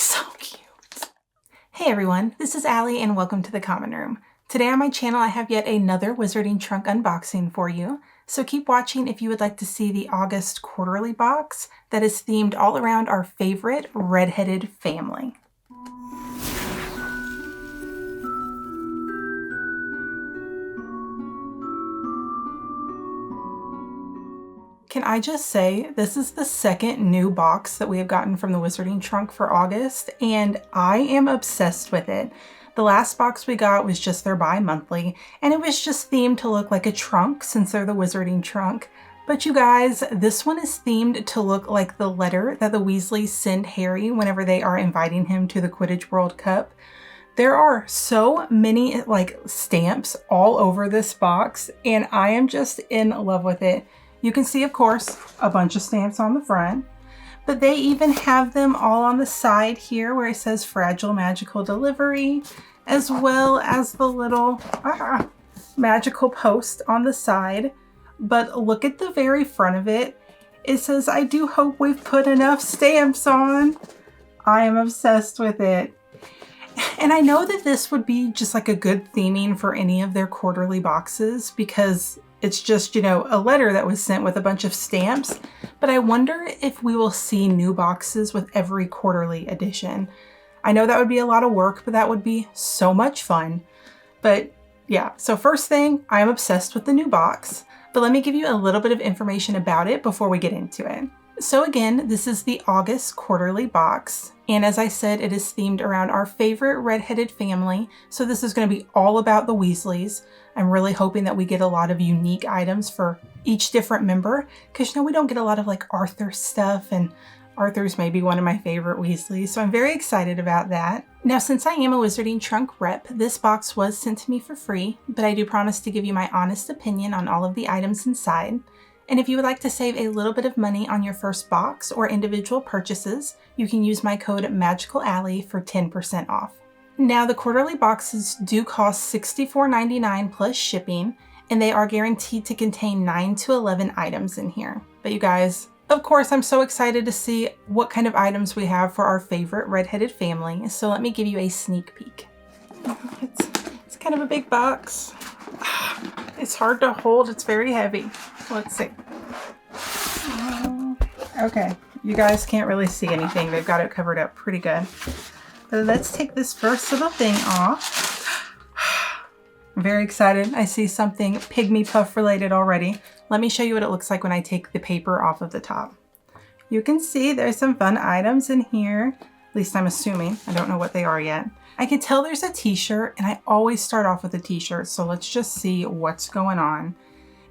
so cute. Hey everyone, this is Allie and welcome to the Common Room. Today on my channel I have yet another Wizarding Trunk unboxing for you, so keep watching if you would like to see the August quarterly box that is themed all around our favorite redheaded family. Can I just say, this is the second new box that we have gotten from the Wizarding Trunk for August, and I am obsessed with it. The last box we got was just their bi-monthly, and it was just themed to look like a trunk since they're the Wizarding Trunk. But you guys, this one is themed to look like the letter that the Weasleys send Harry whenever they are inviting him to the Quidditch World Cup. There are so many stamps all over this box, and I am just in love with it. You can see, of course, a bunch of stamps on the front, but they even have them all on the side here where it says Fragile Magical Delivery, as well as the little magical post on the side. But look at the very front of it. It says, "I do hope we've put enough stamps on." I am obsessed with it. And I know that this would be just like a good theming for any of their quarterly boxes because it's just, you know, a letter that was sent with a bunch of stamps. But I wonder if we will see new boxes with every quarterly edition. I know that would be a lot of work, but that would be so much fun. But yeah, so first thing, I'm obsessed with the new box. But let me give you a little bit of information about it before we get into it. So again, this is the August quarterly box. And as I said, it is themed around our favorite redheaded family. So this is going to be all about the Weasleys. I'm really hoping that we get a lot of unique items for each different member. Because, you know, we don't get a lot of like Arthur stuff. And Arthur's maybe one of my favorite Weasleys. So I'm very excited about that. Now, since I am a Wizarding Trunk rep, this box was sent to me for free. But I do promise to give you my honest opinion on all of the items inside. And if you would like to save a little bit of money on your first box or individual purchases, you can use my code MAGICALALLIE for 10% off. Now, the quarterly boxes do cost $64.99 plus shipping, and they are guaranteed to contain 9 to 11 items in here. But you guys, of course, I'm so excited to see what kind of items we have for our favorite redheaded family. So let me give you a sneak peek. It's kind of a big box. It's hard to hold. It's very heavy. Let's see. Okay, you guys can't really see anything. They've got it covered up pretty good. But let's take this first little thing off. I'm very excited. I see something Pygmy Puff related already. Let me show you what it looks like when I take the paper off of the top. You can see there's some fun items in here. At least I'm assuming. I don't know what they are yet. I can tell there's a t-shirt, and I always start off with a t-shirt, so let's just see what's going on.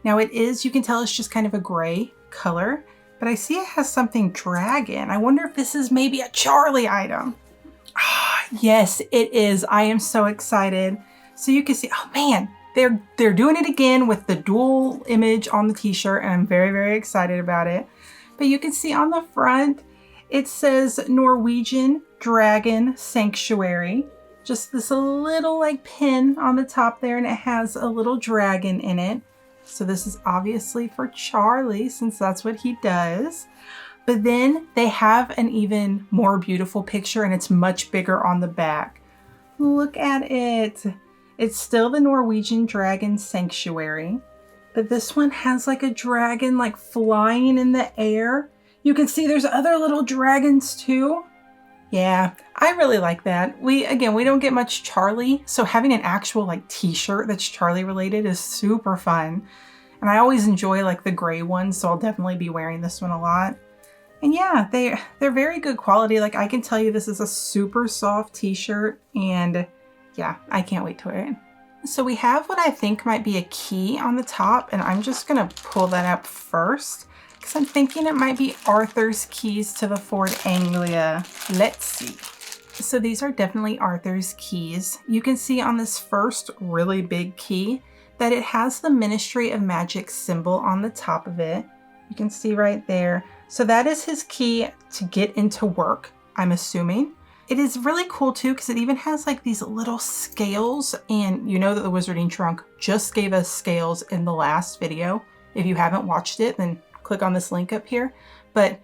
Now it is, you can tell it's just kind of a gray color, but I see it has something dragon. I wonder if this is maybe a Charlie item. Yes, it is. I am so excited. So you can see, oh man, they're doing it again with the dual image on the t-shirt, and I'm very, very excited about it. But you can see on the front, it says Norwegian Dragon Sanctuary. Just this little like pin on the top there, and it has a little dragon in it. So this is obviously for Charlie since that's what he does. But then they have an even more beautiful picture, and it's much bigger on the back. Look at it. It's still the Norwegian Dragon Sanctuary, but this one has like a dragon like flying in the air. You can see there's other little dragons too. Yeah, I really like that. We don't get much Charlie, so having an actual like t-shirt that's Charlie related is super fun. And I always enjoy like the gray ones, so I'll definitely be wearing this one a lot. And yeah, they're very good quality. Like I can tell you this is a super soft t-shirt, and yeah, I can't wait to wear it. So we have what I think might be a key on the top, and I'm just gonna pull that up first because I'm thinking it might be Arthur's keys to the Ford Anglia. Let's see. So these are definitely Arthur's keys. You can see on this first really big key that it has the Ministry of Magic symbol on the top of it. You can see right there. So that is his key to get into work, I'm assuming. It is really cool too because it even has like these little scales, and you know that the Wizarding Trunk just gave us scales in the last video. If you haven't watched it, then click on this link up here. But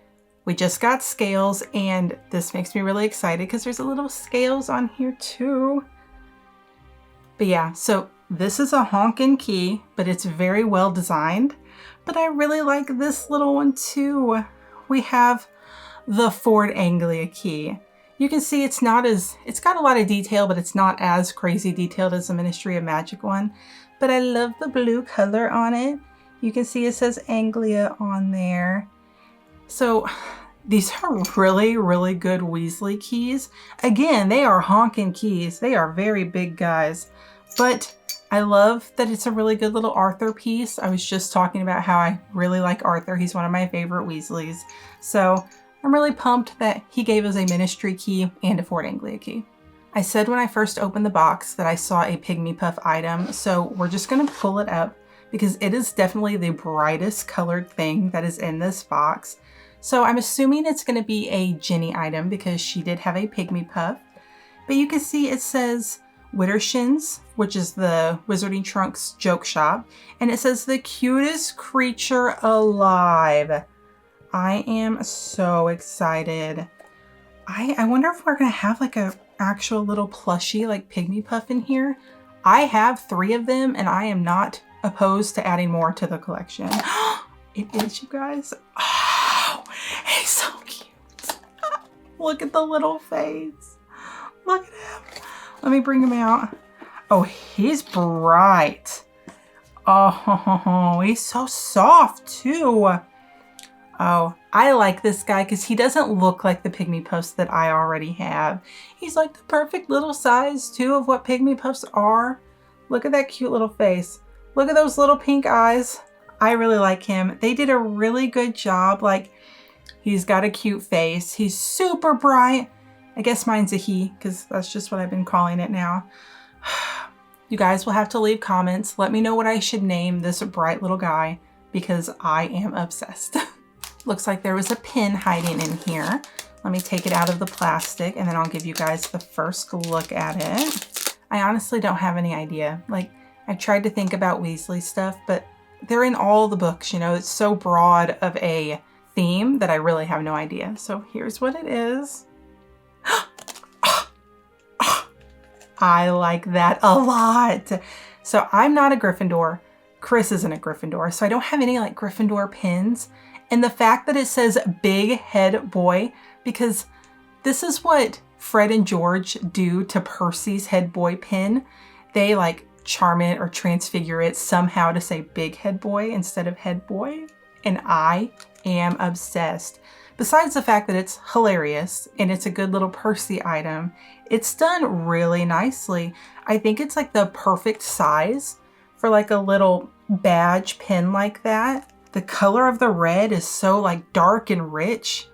We just got scales, and this makes me really excited because there's a little scales on here too. But yeah, so this is a honkin' key, but it's very well designed. But I really like this little one too. We have the Ford Anglia key. You can see it's got a lot of detail, but it's not as crazy detailed as the Ministry of Magic one. But I love the blue color on it. You can see it says Anglia on there. So these are really, really good Weasley keys. Again, they are honkin' keys. They are very big guys. But I love that it's a really good little Arthur piece. I was just talking about how I really like Arthur. He's one of my favorite Weasleys. So I'm really pumped that he gave us a Ministry key and a Ford Anglia key. I said when I first opened the box that I saw a Pygmy Puff item, so we're just going to pull it up because it is definitely the brightest colored thing that is in this box. So I'm assuming it's going to be a Ginny item because she did have a Pygmy Puff. But you can see it says Widdershins, which is the Wizarding Trunks joke shop, and it says the cutest creature alive. I am so excited. I wonder if we're gonna have like a actual little plushie like Pygmy Puff in here. I have 3 of them and I am not opposed to adding more to the collection. It is, you guys. Oh, he's so cute. Look at the little face. Look at him. Let me bring him out. Oh, he's bright. Oh, he's so soft too. Oh, I like this guy because he doesn't look like the Pygmy Puffs that I already have. He's like the perfect little size too of what Pygmy Puffs are. Look at that cute little face. Look at those little pink eyes. I really like him. They did a really good job. Like, he's got a cute face. He's super bright. I guess mine's a he because that's just what I've been calling it now. You guys will have to leave comments. Let me know what I should name this bright little guy because I am obsessed. Looks like there was a pin hiding in here. Let me take it out of the plastic and then I'll give you guys the first look at it. I honestly don't have any idea. Like, I've tried to think about Weasley stuff, but they're in all the books, you know, it's so broad of a theme that I really have no idea. So here's what it is. I like that a lot. So I'm not a Gryffindor. Chris isn't a Gryffindor, so I don't have any like Gryffindor pins. And the fact that it says Big Head Boy, because this is what Fred and George do to Percy's Head Boy pin. They like charm it or transfigure it somehow to say Big Head Boy instead of Head Boy. And I am obsessed. Besides the fact that it's hilarious and it's a good little Percy item, it's done really nicely. I think it's like the perfect size for like a little badge pin like that. The color of the red is so like dark and rich.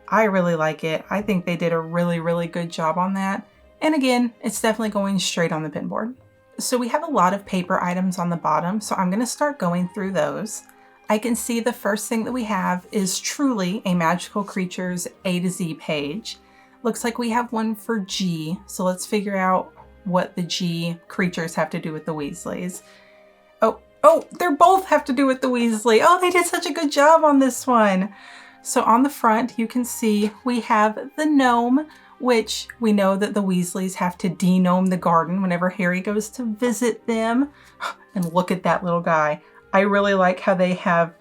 I really like it. I think they did a really, really good job on that. And again, it's definitely going straight on the pin board. So we have a lot of paper items on the bottom, so I'm going to start going through those. I can see the first thing that we have is truly a Magical Creatures A to Z page. Looks like we have one for G, so let's figure out what the G creatures have to do with the Weasleys. Oh, they both have to do with the Weasley. Oh, they did such a good job on this one. So on the front, you can see we have the gnome, which we know that the Weasleys have to de-gnome the garden whenever Harry goes to visit them. And look at that little guy. I really like how they have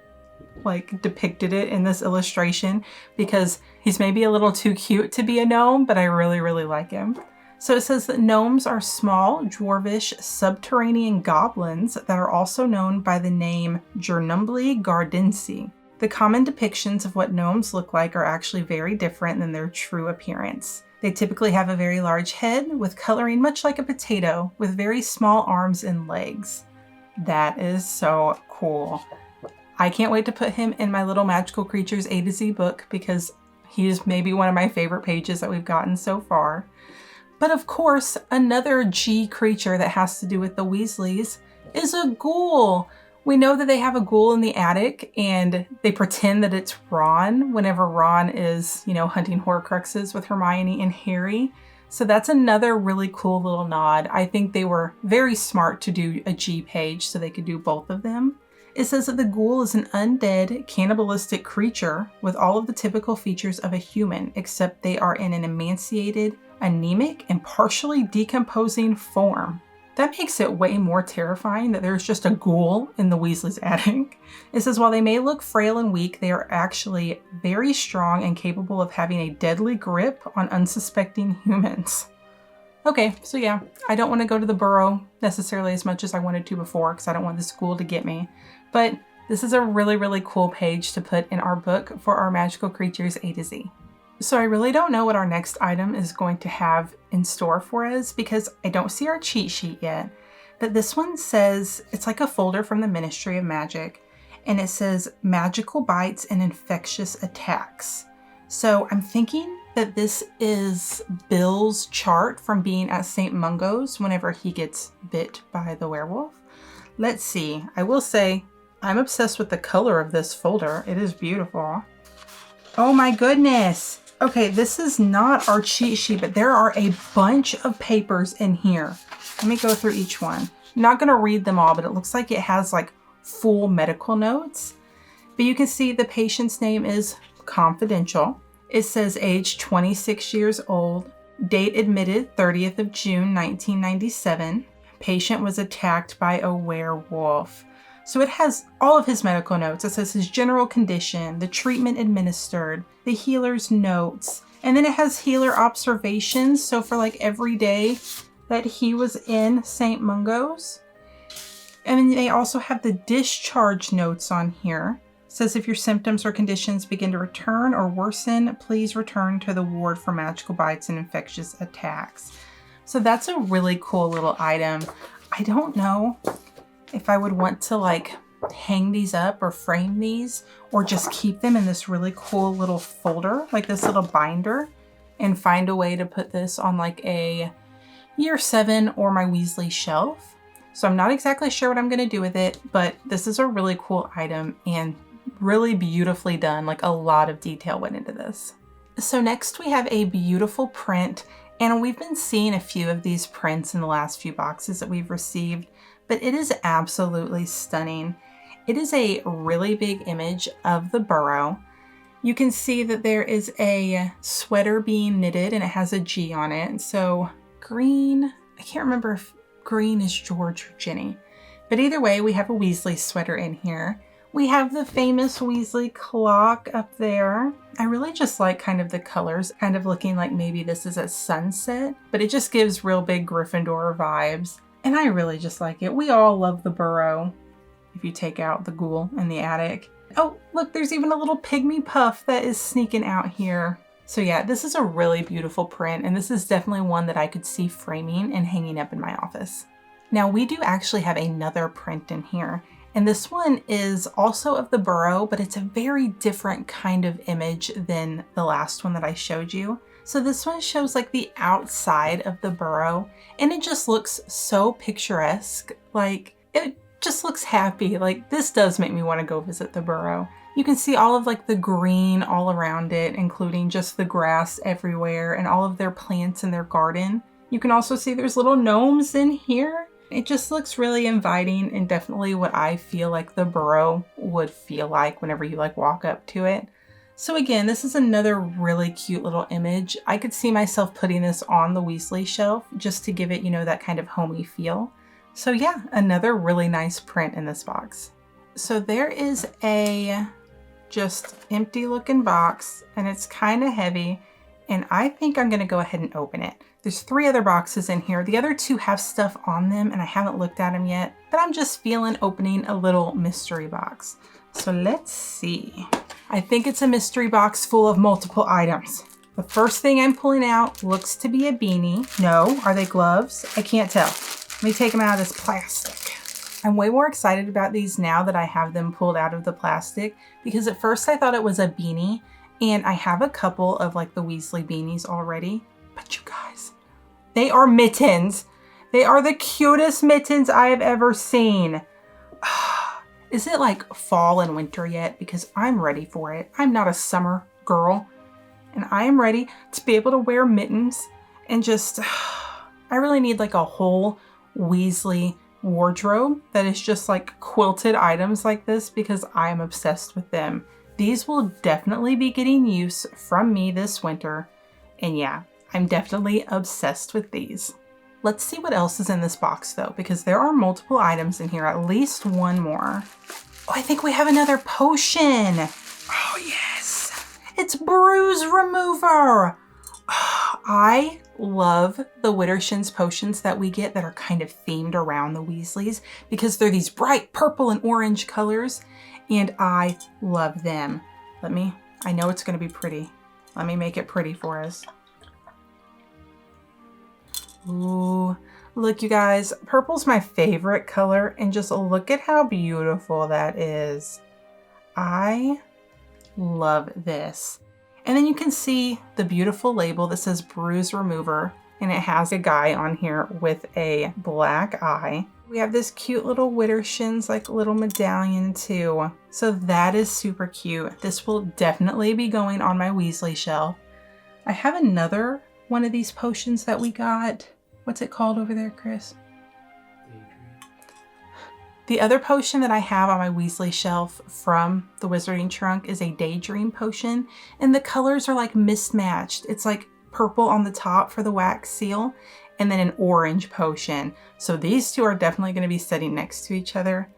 like depicted it in this illustration because he's maybe a little too cute to be a gnome, but I really, really like him. So it says that gnomes are small, dwarvish, subterranean goblins that are also known by the name Gernumbli Gardensi. The common depictions of what gnomes look like are actually very different than their true appearance. They typically have a very large head with coloring much like a potato with very small arms and legs. That is so cool. I can't wait to put him in my little Magical Creatures A to Z book because he's maybe one of my favorite pages that we've gotten so far. But of course, another G creature that has to do with the Weasleys is a ghoul. We know that they have a ghoul in the attic and they pretend that it's Ron whenever Ron is, you know, hunting Horcruxes with Hermione and Harry. So that's another really cool little nod. I think they were very smart to do a G page so they could do both of them. It says that the ghoul is an undead, cannibalistic creature with all of the typical features of a human, except they are in an emaciated, anemic, and partially decomposing form. That makes it way more terrifying that there's just a ghoul in the Weasley's attic. It says while they may look frail and weak, they are actually very strong and capable of having a deadly grip on unsuspecting humans. Okay, so yeah, I don't want to go to the burrow necessarily as much as I wanted to before because I don't want this ghoul to get me. But this is a really, really cool page to put in our book for our magical creatures A to Z. So I really don't know what our next item is going to have in store for us because I don't see our cheat sheet yet. But this one says, it's like a folder from the Ministry of Magic, and it says magical bites and infectious attacks. So I'm thinking that this is Bill's chart from being at St. Mungo's whenever he gets bit by the werewolf. Let's see. I will say I'm obsessed with the color of this folder. It is beautiful. Oh my goodness. Okay, this is not our cheat sheet, but there are a bunch of papers in here. Let me go through each one. I'm not going to read them all, but it looks like it has like full medical notes. But you can see the patient's name is confidential. It says age 26 years old, date admitted 30th of June 1997. Patient was attacked by a werewolf. So it has all of his medical notes. It says his general condition, the treatment administered, the healer's notes, and then it has healer observations. So for like every day that he was in St. Mungo's. And then they also have the discharge notes on here. It says if your symptoms or conditions begin to return or worsen, please return to the ward for magical bites and infectious attacks. So that's a really cool little item. I don't know if I would want to like hang these up or frame these or just keep them in this really cool little folder, like this little binder, and find a way to put this on like a year 7 or my Weasley shelf. So I'm not exactly sure what I'm going to do with it, but this is a really cool item and really beautifully done. Like a lot of detail went into this. So next we have a beautiful print, and we've been seeing a few of these prints in the last few boxes that we've received, but it is absolutely stunning. It is a really big image of the burrow. You can see that there is a sweater being knitted and it has a G on it. So green, I can't remember if green is George or Ginny, but either way, we have a Weasley sweater in here. We have the famous Weasley clock up there. I really just like kind of the colors, kind of looking like maybe this is a sunset, but it just gives real big Gryffindor vibes. And I really just like it. We all love the burrow, if you take out the ghoul in the attic. Oh, look, there's even a little pygmy puff that is sneaking out here. So yeah, this is a really beautiful print, and this is definitely one that I could see framing and hanging up in my office. Now, we do actually have another print in here, and this one is also of the burrow, but it's a very different kind of image than the last one that I showed you. So this one shows like the outside of the burrow, and it just looks so picturesque. Like it just looks happy. Like this does make me want to go visit the burrow. You can see all of like the green all around it, including just the grass everywhere and all of their plants in their garden. You can also see there's little gnomes in here. It just looks really inviting and definitely what I feel like the burrow would feel like whenever you like walk up to it. So again, this is another really cute little image. I could see myself putting this on the Weasley shelf just to give it, you know, that kind of homey feel. So yeah, another really nice print in this box. So there is a just empty looking box, and it's kind of heavy, and I think I'm gonna go ahead and open it. There's 3 other boxes in here. The other 2 have stuff on them, and I haven't looked at them yet, but I'm just feeling opening a little mystery box. So let's see. I think it's a mystery box full of multiple items. The first thing I'm pulling out looks to be a beanie. No, are they gloves? I can't tell. Let me take them out of this plastic. I'm way more excited about these now that I have them pulled out of the plastic, because at first I thought it was a beanie, and I have a couple of like the Weasley beanies already. But you guys, they are mittens. They are the cutest mittens I have ever seen. Is it like fall and winter yet? Because I'm ready for it. I'm not a summer girl, and I am ready to be able to wear mittens and just, I really need like a whole Weasley wardrobe that is just like quilted items like this because I am obsessed with them. These will definitely be getting use from me this winter. And yeah, I'm definitely obsessed with these. Let's see what else is in this box though, because there are multiple items in here, at least one more. Oh, I think we have another potion. Oh yes, it's Bruise Remover. Oh, I love the Widdershins potions that we get that are kind of themed around the Weasleys because they're these bright purple and orange colors and I love them. I know it's gonna be pretty. Let me make it pretty for us. Ooh, look you guys, purple's my favorite color and just look at how beautiful that is. I love this. And then you can see the beautiful label that says Bruise Remover and it has a guy on here with a black eye. We have this cute little Widdershins like little medallion too. So that is super cute. This will definitely be going on my Weasley shelf. I have another one of these potions that we got. What's it called over there, Chris? The other potion that I have on my Weasley shelf from the Wizarding Trunk is a Daydream potion, and the colors are like mismatched. It's like purple on the top for the wax seal, and then an orange potion. So these two are definitely going to be sitting next to each other.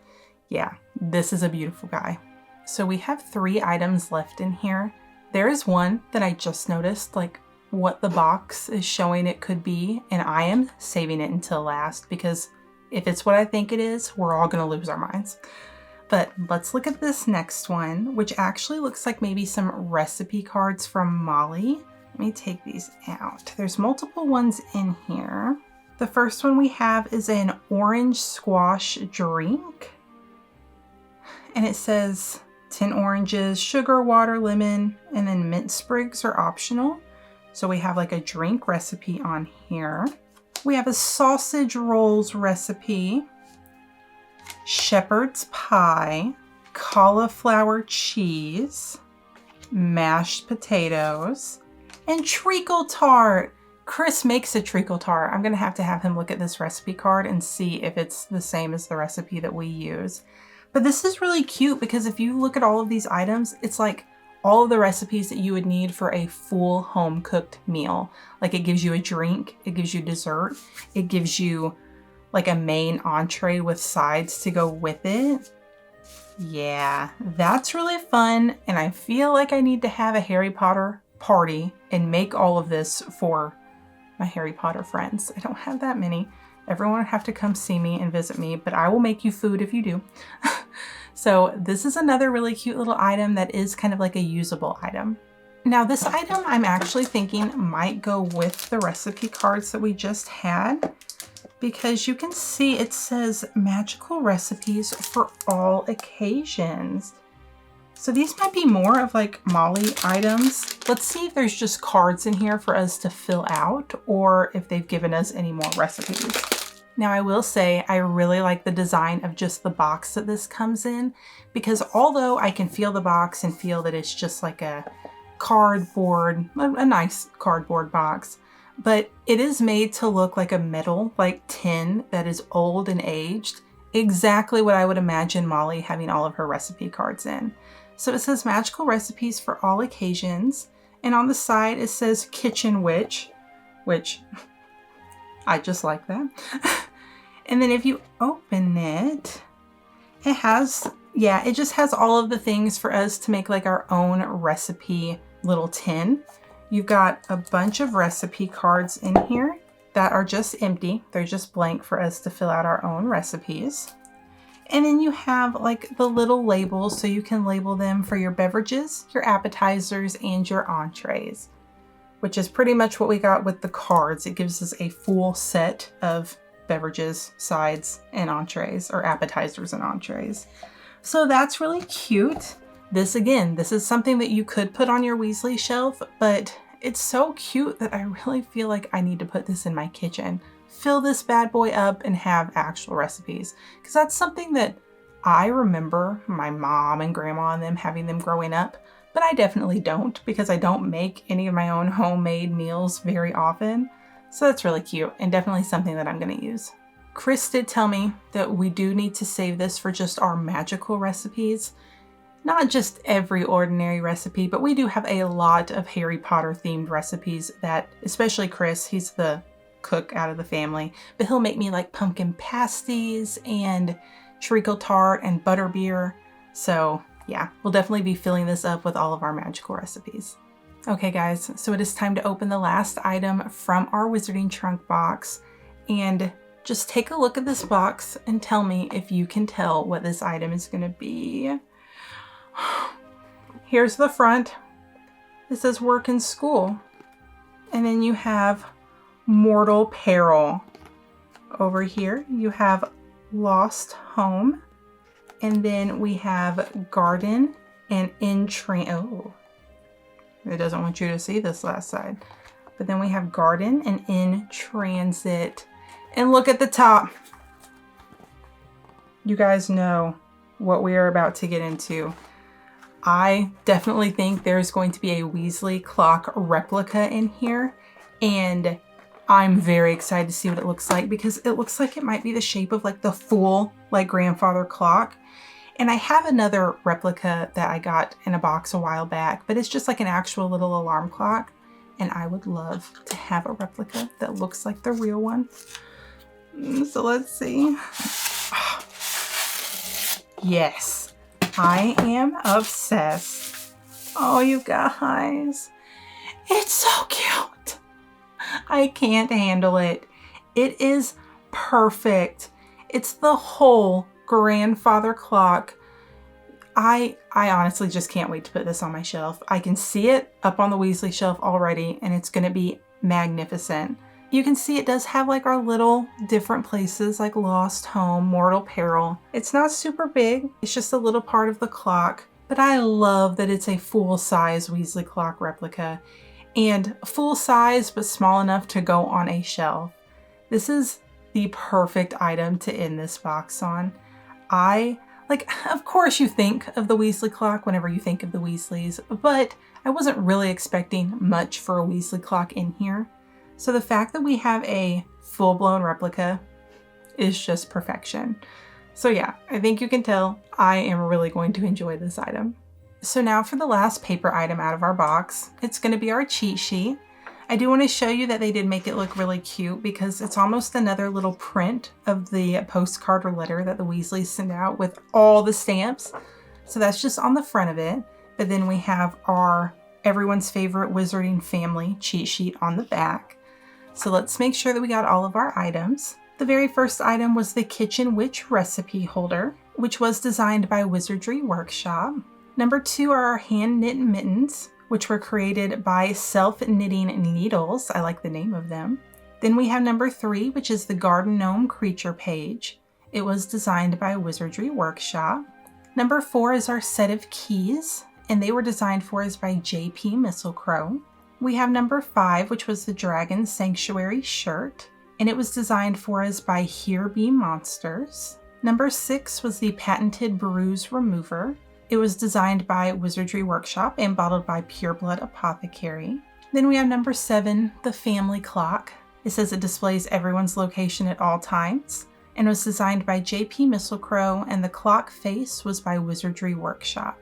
Yeah, this is a beautiful guy. So we have 3 items left in here. There is one that I just noticed, like what the box is showing it could be, and I am saving it until last because if it's what I think it is, we're all gonna lose our minds. But let's look at this next one, which actually looks like maybe some recipe cards from Molly. Let me take these out. There's multiple ones in here. The first one we have is an orange squash drink. And it says 10 oranges, sugar, water, lemon, and then mint sprigs are optional. So we have like a drink recipe on here. We have a sausage rolls recipe, shepherd's pie, cauliflower cheese, mashed potatoes, and treacle tart. Chris makes a treacle tart. I'm gonna have to have him look at this recipe card and see if it's the same as the recipe that we use. But this is really cute because if you look at all of these items, it's like all of the recipes that you would need for a full home cooked meal. Like it gives you a drink, it gives you dessert, it gives you like a main entree with sides to go with it. Yeah, that's really fun. And I feel like I need to have a Harry Potter party and make all of this for my Harry Potter friends. I don't have that many. Everyone would have to come see me and visit me, but I will make you food if you do. So this is another really cute little item that is kind of like a usable item. Now this item I'm actually thinking might go with the recipe cards that we just had because you can see it says magical recipes for all occasions. So these might be more of like Molly items. Let's see if there's just cards in here for us to fill out or if they've given us any more recipes. Now I will say I really like the design of just the box that this comes in because although I can feel the box and feel that it's just like a cardboard, a nice cardboard box, but it is made to look like a metal, like tin that is old and aged. Exactly what I would imagine Molly having all of her recipe cards in. So it says magical recipes for all occasions. And on the side it says Kitchen Witch, which I just like that. And then if you open it, it has, yeah, it just has all of the things for us to make like our own recipe little tin. You've got a bunch of recipe cards in here that are just empty. They're just blank for us to fill out our own recipes. And then you have like the little labels so you can label them for your beverages, your appetizers, and your entrees, which is pretty much what we got with the cards. It gives us a full set of beverages, sides, and entrees, or appetizers and entrees. So that's really cute. This again, this is something that you could put on your Weasley shelf, but it's so cute that I really feel like I need to put this in my kitchen. Fill this bad boy up and have actual recipes. Because that's something that I remember my mom and grandma and them having them growing up, but I definitely don't because I don't make any of my own homemade meals very often. So that's really cute and definitely something that I'm gonna use. Chris did tell me that we do need to save this for just our magical recipes. Not just every ordinary recipe, but we do have a lot of Harry Potter themed recipes that, especially Chris, he's the cook out of the family, but he'll make me like pumpkin pasties and treacle tart and butterbeer. So yeah, we'll definitely be filling this up with all of our magical recipes. Okay guys, so it is time to open the last item from our Wizarding Trunk box, and just take a look at this box and tell me if you can tell what this item is going to be. Here's the front. It says work and school. And then you have mortal peril. Over here you have lost home. And then we have garden and oh, it doesn't want you to see this last side. But then we have garden and in transit. And look at the top. You guys know what we are about to get into. I definitely think there's going to be a Weasley clock replica in here, and I'm very excited to see what it looks like because it looks like it might be the shape of like the full like grandfather clock. And I have another replica that I got in a box a while back, but it's just like an actual little alarm clock, and I would love to have a replica that looks like the real one. So let's see. Yes. I am obsessed. Oh, you guys. It's so cute. I can't handle it. It is perfect. It's the whole grandfather clock. I honestly just can't wait to put this on my shelf. I can see it up on the Weasley shelf already, and it's going to be magnificent. You can see it does have like our little different places like lost home, mortal peril. It's not super big. It's just a little part of the clock, but I love that it's a full-size Weasley clock replica and full size but small enough to go on a shelf. This is the perfect item to end this box on. Of course you think of the Weasley clock whenever you think of the Weasleys, but I wasn't really expecting much for a Weasley clock in here. So the fact that we have a full-blown replica is just perfection. So yeah, I think you can tell I am really going to enjoy this item. So now for the last paper item out of our box, it's going to be our cheat sheet. I do want to show you that they did make it look really cute because it's almost another little print of the postcard or letter that the Weasleys send out with all the stamps. So that's just on the front of it. But then we have our everyone's favorite Wizarding family cheat sheet on the back. So let's make sure that we got all of our items. The very first item was the Kitchen Witch recipe holder, which was designed by Wizardry Workshop. Number 2 are our hand knit mittens, which were created by Self Knitting Needles. I like the name of them. Then we have number 3, which is the Garden Gnome creature page. It was designed by Wizardry Workshop. Number 4 is our set of keys, and they were designed for us by JP Mistletoe. We have number 5, which was the Dragon Sanctuary shirt, and it was designed for us by Here Be Monsters. Number 6 was the patented bruise remover. It was designed by Wizardry Workshop and bottled by Pureblood Apothecary. Then we have number 7, the family clock. It says it displays everyone's location at all times and was designed by JP Mistletoe, and the clock face was by Wizardry Workshop.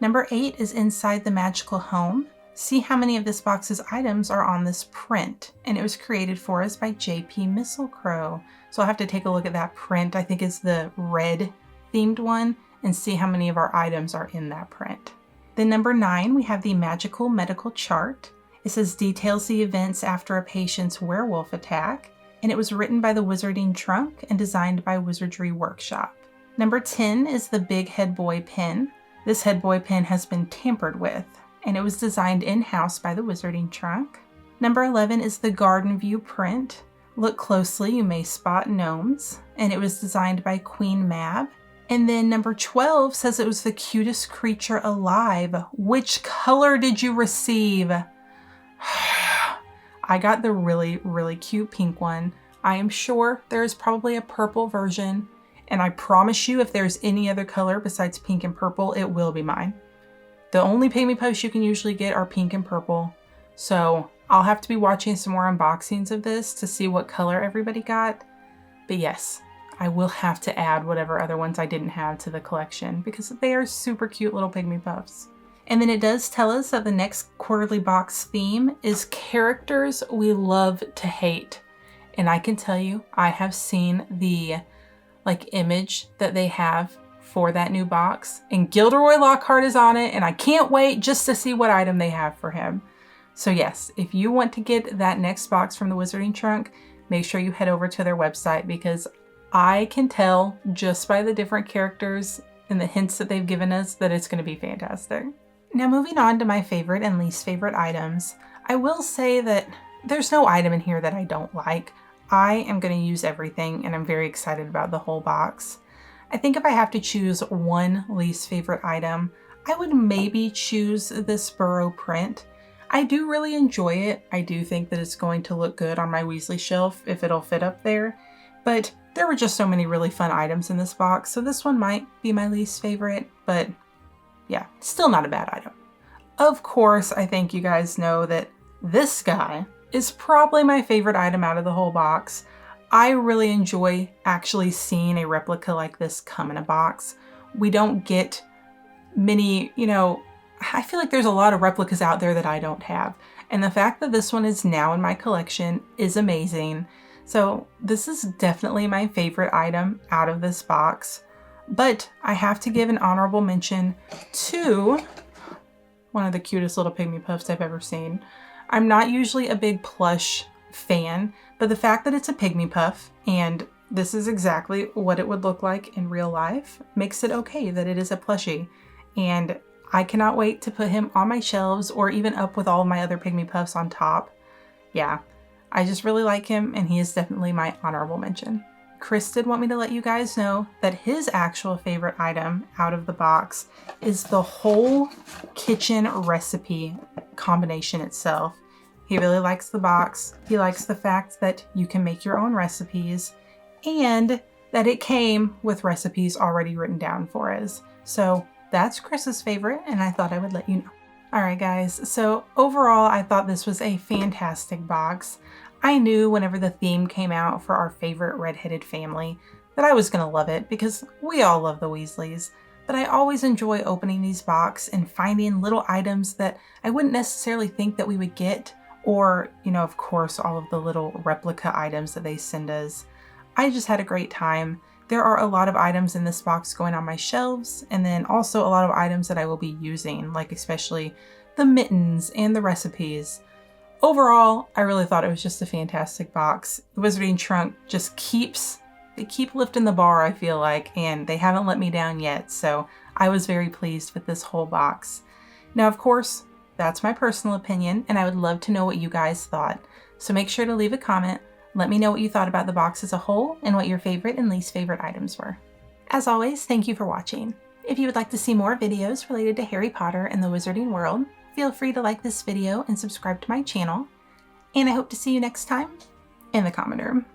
Number 8 is Inside the Magical Home. See how many of this box's items are on this print, and it was created for us by JP Mistletoe. So I'll have to take a look at that print. I think it's the red themed one, and see how many of our items are in that print. Then number 9, we have the Magical Medical Chart. It says details the events after a patient's werewolf attack, and it was written by the Wizarding Trunk and designed by Wizardry Workshop. Number 10 is the Big Head Boy pen. This head boy pen has been tampered with, and it was designed in-house by the Wizarding Trunk. Number 11 is the Garden View print. Look closely, you may spot gnomes, and it was designed by Queen Mab. And then number 12 says it was the cutest creature alive. Which color did you receive? I got the really, really cute pink one. I am sure there's probably a purple version, and I promise you if there's any other color besides pink and purple, it will be mine. The only Pay Me Posts you can usually get are pink and purple, so I'll have to be watching some more unboxings of this to see what color everybody got. But yes, I will have to add whatever other ones I didn't have to the collection because they are super cute little Pygmy Puffs. And then it does tell us that the next quarterly box theme is characters we love to hate. And I can tell you, I have seen the image that they have for that new box, and Gilderoy Lockhart is on it, and I can't wait just to see what item they have for him. So yes, if you want to get that next box from the Wizarding Trunk, make sure you head over to their website because I can tell just by the different characters and the hints that they've given us that it's going to be fantastic. Now moving on to my favorite and least favorite items, I will say that there's no item in here that I don't like. I am going to use everything and I'm very excited about the whole box. I think if I have to choose one least favorite item, I would maybe choose this Burrow print. I do really enjoy it. I do think that it's going to look good on my Weasley shelf if it'll fit up there, but there were just so many really fun items in this box, so this one might be my least favorite, but yeah, still not a bad item. Of course, I think you guys know that this guy is probably my favorite item out of the whole box. I really enjoy actually seeing a replica like this come in a box. We don't get many, I feel like there's a lot of replicas out there that I don't have. And the fact that this one is now in my collection is amazing. So this is definitely my favorite item out of this box. But I have to give an honorable mention to one of the cutest little Pygmy Puffs I've ever seen. I'm not usually a big plush fan, but the fact that it's a Pygmy Puff and this is exactly what it would look like in real life makes it okay that it is a plushie. And I cannot wait to put him on my shelves or even up with all of my other Pygmy Puffs on top. Yeah, I just really like him and he is definitely my honorable mention. Chris did want me to let you guys know that his actual favorite item out of the box is the whole kitchen recipe combination itself. He really likes the box. He likes the fact that you can make your own recipes and that it came with recipes already written down for us. So that's Chris's favorite and I thought I would let you know. Alright guys, so overall I thought this was a fantastic box. I knew whenever the theme came out for our favorite redheaded family that I was going to love it because we all love the Weasleys. But I always enjoy opening these boxes and finding little items that I wouldn't necessarily think that we would get, or, of course, all of the little replica items that they send us. I just had a great time. There are a lot of items in this box going on my shelves, and then also a lot of items that I will be using, like especially the mittens and the recipes. Overall, I really thought it was just a fantastic box. The Wizarding Trunk just they keep lifting the bar, I feel like, and they haven't let me down yet, so I was very pleased with this whole box. Now, of course, that's my personal opinion, and I would love to know what you guys thought. So make sure to leave a comment. Let me know what you thought about the box as a whole and what your favorite and least favorite items were. As always, thank you for watching. If you would like to see more videos related to Harry Potter and the Wizarding World, feel free to like this video and subscribe to my channel. And I hope to see you next time in the common room.